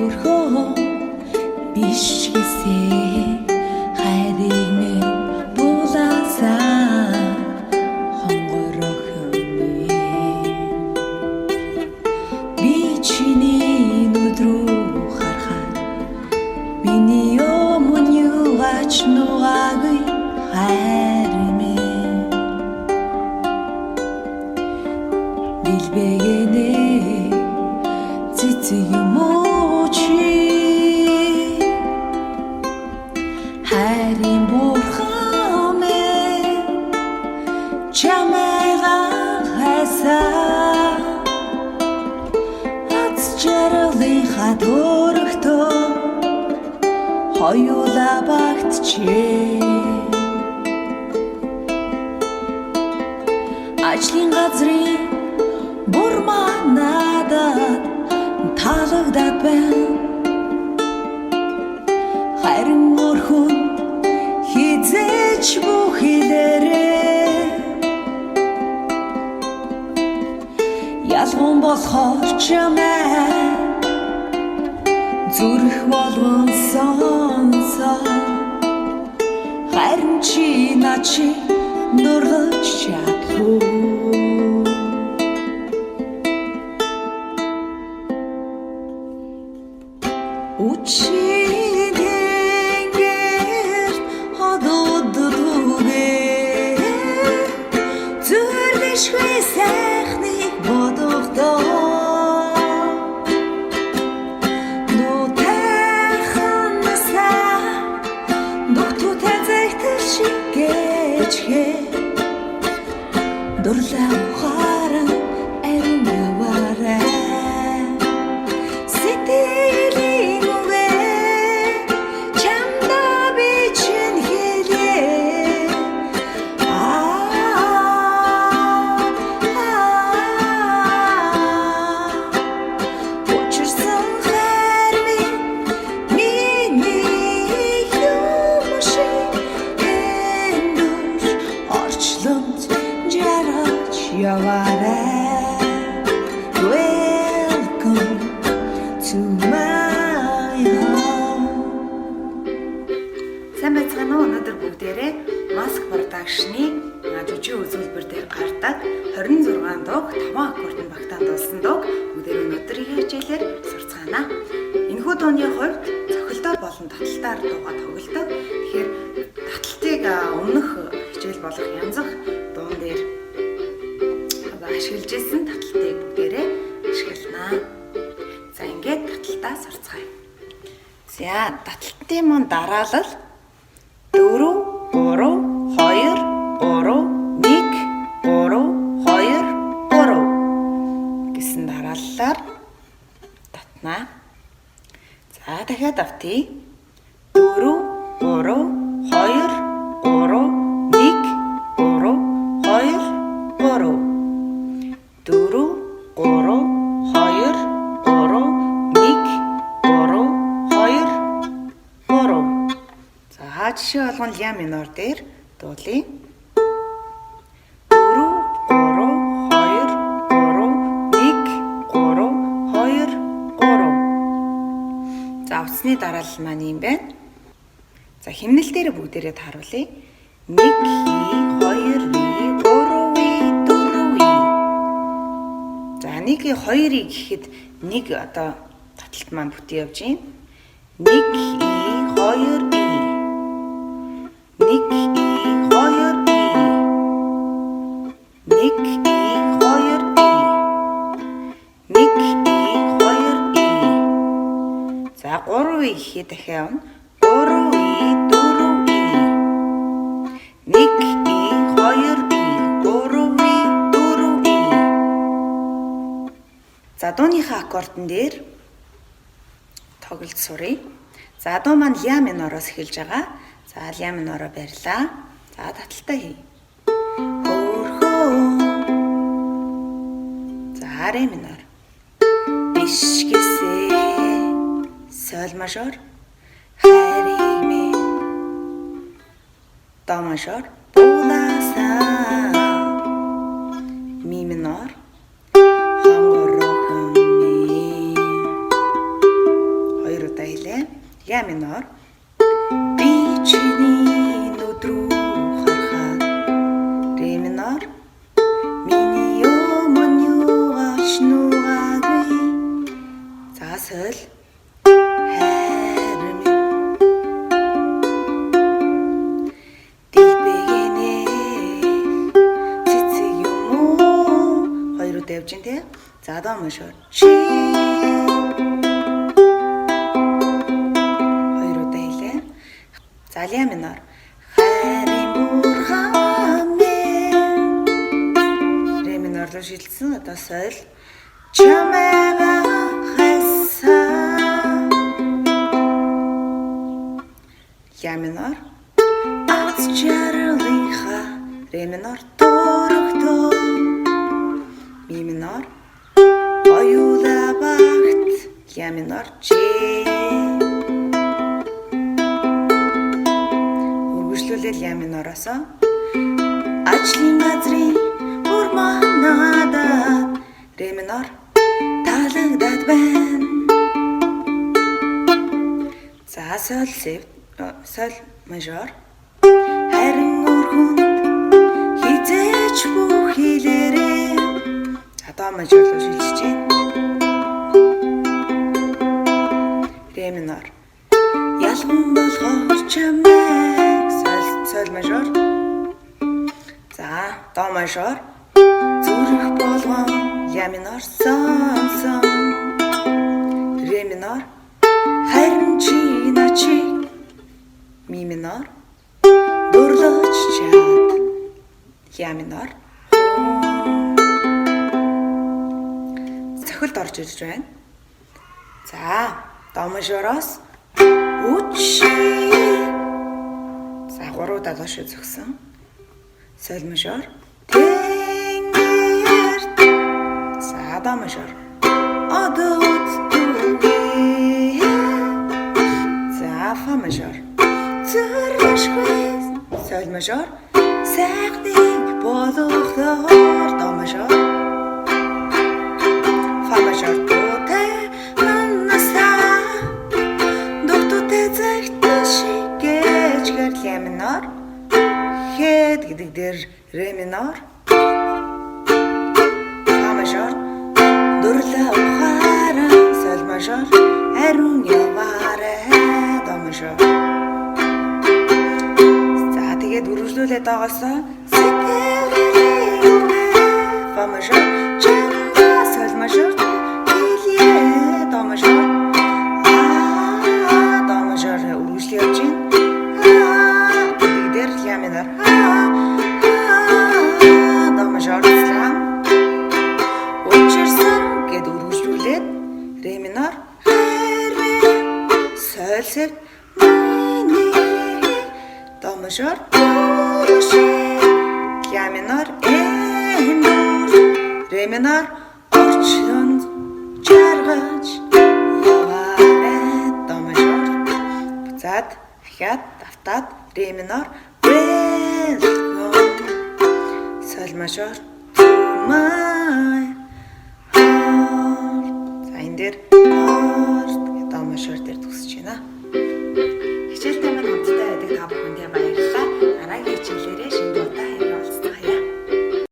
Хөөрхөө биш гэсэн хайрыг минь дуулаасаа хонгорох юм. Би чиний нүд рүү харахад миний өмнө юугач нугаагүй хайр минь билбэгэнэ цэцэг юм уу чи хайрын бурхан минь чамайга хайсаа аз жаргалынхаа төрхтөө хоёулаа багтчээ ажлын газрын бурмаа надад таалагдаад байна харин өрхөнд хизээч бүхэлээрээ ялган болохоор чамай зүрх болгон сонсоо харин чи начи нурлаж чадгүй Учингэр хододдугээ зүрхшгүй сайхныг бодохдоо нутаханасаа духтутай зайтай шиггэчгээ дурлаа ухааран арин яваарай сэтгэлийн Welcome to my home. Сайн байцгаана уу? Өнөөдөр бүгдээрээ Mask Production-ы жүжиг үзүүлбэр дээр гардаг 26 дуг 5 аккордын багтаандуулсан дуг бүгдээр өнөөдрийн хичээлээр сурцгаана. Энэхүү дууны хувьд цохилтоор болон таталтаар дуугаа тоглодог. Тэгэхээр таталтыг өмнөх хичээл болох янзах дуун дээр ашиглаж исэн таталтыг бүгдээрээ ашиглана. За ингээд таталтаа сурцгаая. За таталтын мөн дараалал 4 3 2 3 1 3 2 3 гэсэн дарааллаар татнаа. За дахиад автъя. 4 3 2 3 1 3 2 3 4 3 2 3 1 3 2 1 3 3 За жишээ болгон ля минор дээр дуулъя 4 3 2 3 1 3 2 3 За утасны дараалал маань юм байна. За химнэл дээр бүгдээрээ тааруулъя 1 2 Нэг 2-ыг гэхэд нэг одоо таталт маань бүтэн явж байна. 1 2 1 2 За 3-ыг гэхэд дахиад 3 4 1 2 За дууныхаа аккордон дээр тоглолт суръя. За дуу маань ля минороос эхэлж байгаа. За ля минороо барьлаа. За таталтаа хий. Хөөрхөө. За ре минор. Биш гэсэн. Соль мажор. хайрыг минь. До мажор. Дуулаасаа. Ми минор. ля минор. Би чиний нүд рүү харахад ре минор. Миний өмнө юугаач нугаагүй. За соль. Хайр минь. Дилбэгэнэ цэцэг юм уу? Хоёр удаа явж ин тэ. За до мажор. Чи. Хоёр удаа хэлээ. За ля минор. Хайрын бурхан минь. Ре минор руу шилжсэн. Одоо соль. Чамайга хайсан. Ля минор. Аз чарлиха. Ре минор. Дөрөгдөө. Ми минор. Оюула багт. Ля минор. Чи. Үргэлжлүүлээд ля минороос. Ажлын газрын урманадад. Ре минор. Талагдаад байна. За соль мажор. Харин өрхөнд хизээч бүх хэлээрээ. За до мажор руу шилжиж байна. Ре минор. Ялган болохоор чамайг соль мажор. За до мажор. Зүрх болгон ля минор сон. Ре минор. Харин чи начи. Ми минор. Дурлаж чад. Ля минор. Цохилд орж ирж байна. За до мажороос үчи. За 3 удаа доош зогсон. Соль мажор. Тэнгэрт. За до мажор. Одод түгээ. За фа мажор. Зөрөшгүй. Соль мажор. Сайхныг болгохоор до мажор. Фа мажор. Тутэ маннасаа. Дутутэ загташ гэж гэр ля минор. Хэд гэдэг дээр ре минор. Фа мажор. Дурлаа ухаараа соль мажор. Ариун яваарэ до мажор. За тэгээд үргэлжлүүлээд байгаасаа фа мажор. Соль мажор. Илээ до мажор. До мажор үргэлжлүүлж явж байна. Гэдэг дээр ля минор. До мажор. Ре минор. Соль сев. До мажор. Ля минор. Ре минор. Орчлонд жаргаж яваарэ до мажор. Буцаад дахиад давтаад ре минор. Welcome. Соль мажор. My heart. За энэ дээр